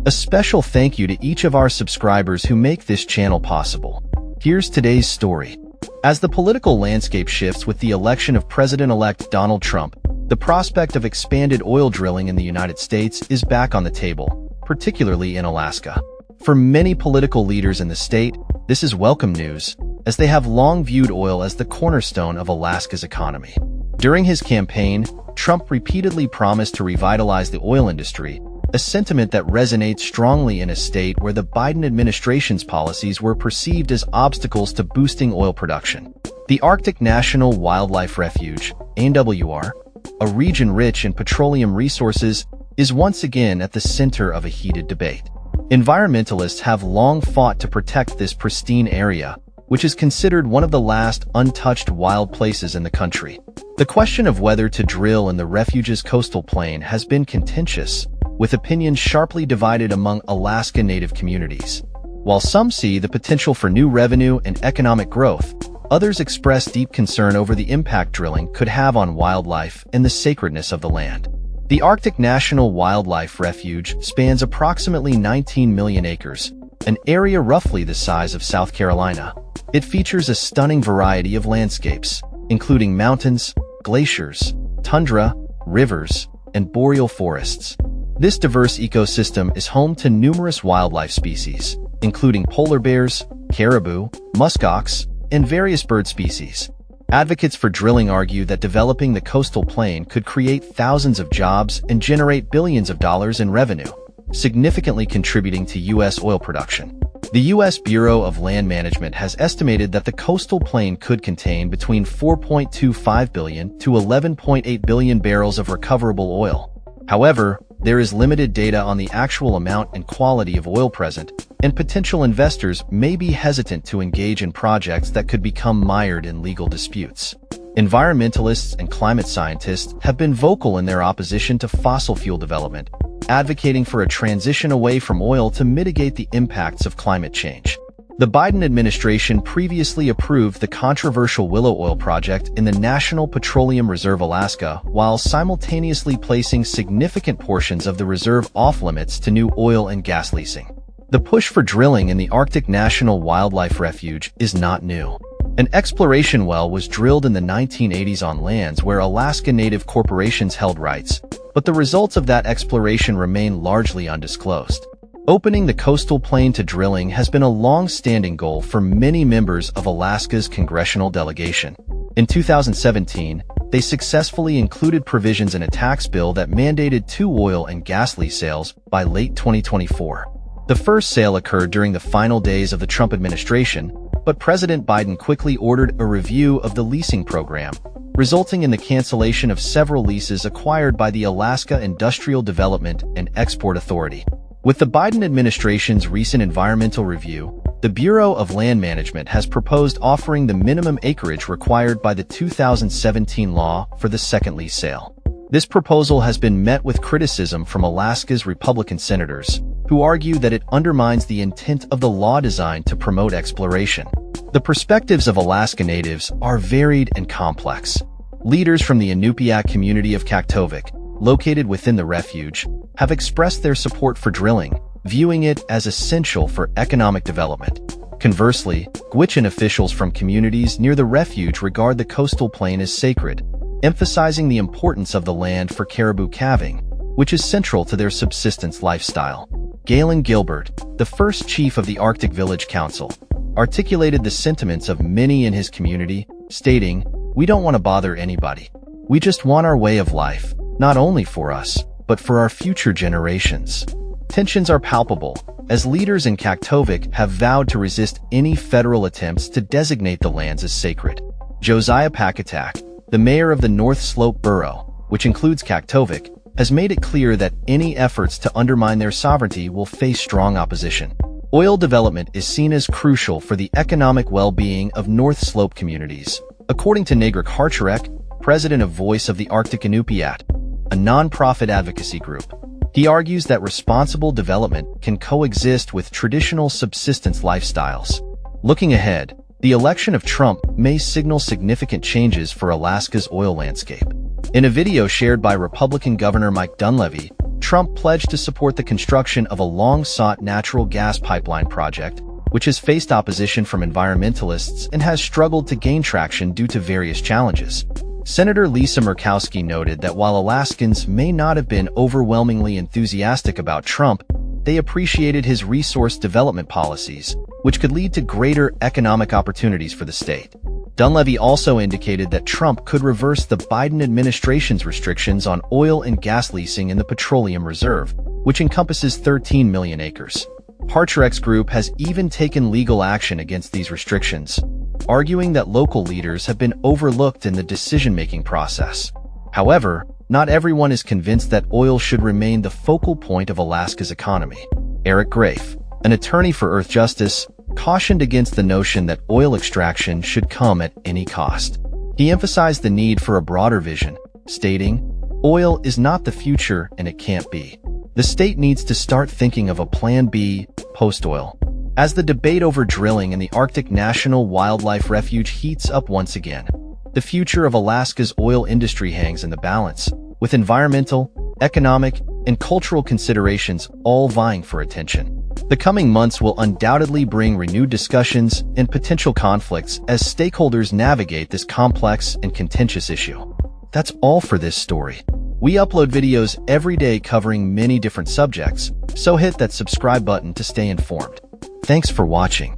A special thank you to each of our subscribers who make this channel possible. Here's today's story. As the political landscape shifts with the election of President-elect Donald Trump, the prospect of expanded oil drilling in the United States is back on the table, particularly in Alaska. For many political leaders in the state, this is welcome news, as they have long viewed oil as the cornerstone of Alaska's economy. During his campaign, Trump repeatedly promised to revitalize the oil industry, a sentiment that resonates strongly in a state where the Biden administration's policies were perceived as obstacles to boosting oil production. The Arctic National Wildlife Refuge, ANWR, a region rich in petroleum resources, is once again at the center of a heated debate. Environmentalists have long fought to protect this pristine area, which is considered one of the last untouched wild places in the country. The question of whether to drill in the refuge's coastal plain has been contentious, with opinions sharply divided among Alaska Native communities. While some see the potential for new revenue and economic growth, others express deep concern over the impact drilling could have on wildlife and the sacredness of the land. The Arctic National Wildlife Refuge spans approximately 19 million acres, an area roughly the size of South Carolina. It features a stunning variety of landscapes, including mountains, glaciers, tundra, rivers, and boreal forests. This diverse ecosystem is home to numerous wildlife species, including polar bears, caribou, muskox, and various bird species. Advocates for drilling argue that developing the coastal plain could create thousands of jobs and generate billions of dollars in revenue, significantly contributing to U.S. oil production. The U.S. Bureau of Land Management has estimated that the coastal plain could contain between 4.25 billion to 11.8 billion barrels of recoverable oil. However, there is limited data on the actual amount and quality of oil present, and potential investors may be hesitant to engage in projects that could become mired in legal disputes. Environmentalists and climate scientists have been vocal in their opposition to fossil fuel development, advocating for a transition away from oil to mitigate the impacts of climate change. The Biden administration previously approved the controversial Willow Oil project in the National Petroleum Reserve Alaska, while simultaneously placing significant portions of the reserve off-limits to new oil and gas leasing. The push for drilling in the Arctic National Wildlife Refuge is not new. An exploration well was drilled in the 1980s on lands where Alaska Native corporations held rights, but the results of that exploration remain largely undisclosed. Opening the coastal plain to drilling has been a long-standing goal for many members of Alaska's congressional delegation. In 2017, they successfully included provisions in a tax bill that mandated 2 oil and gas lease sales by late 2024. The first sale occurred during the final days of the Trump administration, but President Biden quickly ordered a review of the leasing program, resulting in the cancellation of several leases acquired by the Alaska Industrial Development and Export Authority. With the Biden administration's recent environmental review, the Bureau of Land Management has proposed offering the minimum acreage required by the 2017 law for the second lease sale. This proposal has been met with criticism from Alaska's Republican senators, who argue that it undermines the intent of the law designed to promote exploration. The perspectives of Alaska Natives are varied and complex. Leaders from the Inupiaq community of Kaktovik, located within the refuge, have expressed their support for drilling, viewing it as essential for economic development. Conversely, Gwich'in officials from communities near the refuge regard the coastal plain as sacred, emphasizing the importance of the land for caribou calving, which is central to their subsistence lifestyle. Galen Gilbert, the first chief of the Arctic Village Council, articulated the sentiments of many in his community, stating, "We don't want to bother anybody. We just want our way of life, not only for us, but for our future generations." Tensions are palpable, as leaders in Kaktovik have vowed to resist any federal attempts to designate the lands as sacred. Josiah Pacatak, the mayor of the North Slope Borough, which includes Kaktovik, has made it clear that any efforts to undermine their sovereignty will face strong opposition. Oil development is seen as crucial for the economic well-being of North Slope communities. According to Negric Harcharek, president of Voice of the Arctic Inupiat, a non-profit advocacy group, he argues that responsible development can coexist with traditional subsistence lifestyles. Looking ahead, the election of Trump may signal significant changes for Alaska's oil landscape. In a video shared by Republican Governor Mike Dunleavy, Trump pledged to support the construction of a long-sought natural gas pipeline project, which has faced opposition from environmentalists and has struggled to gain traction due to various challenges. Senator Lisa Murkowski noted that while Alaskans may not have been overwhelmingly enthusiastic about Trump, they appreciated his resource development policies, which could lead to greater economic opportunities for the state. Dunleavy also indicated that Trump could reverse the Biden administration's restrictions on oil and gas leasing in the Petroleum Reserve, which encompasses 13 million acres. Parcherex Group has even taken legal action against these restrictions, arguing that local leaders have been overlooked in the decision-making process. However, not everyone is convinced that oil should remain the focal point of Alaska's economy. Eric Grafe, an attorney for Earth Justice, cautioned against the notion that oil extraction should come at any cost. He emphasized the need for a broader vision, stating, "Oil is not the future and it can't be. The state needs to start thinking of a Plan B, post-oil." As the debate over drilling in the Arctic National Wildlife Refuge heats up once again, the future of Alaska's oil industry hangs in the balance, with environmental, economic, and cultural considerations all vying for attention. The coming months will undoubtedly bring renewed discussions and potential conflicts as stakeholders navigate this complex and contentious issue. That's all for this story. We upload videos every day covering many different subjects, so hit that subscribe button to stay informed. Thanks for watching.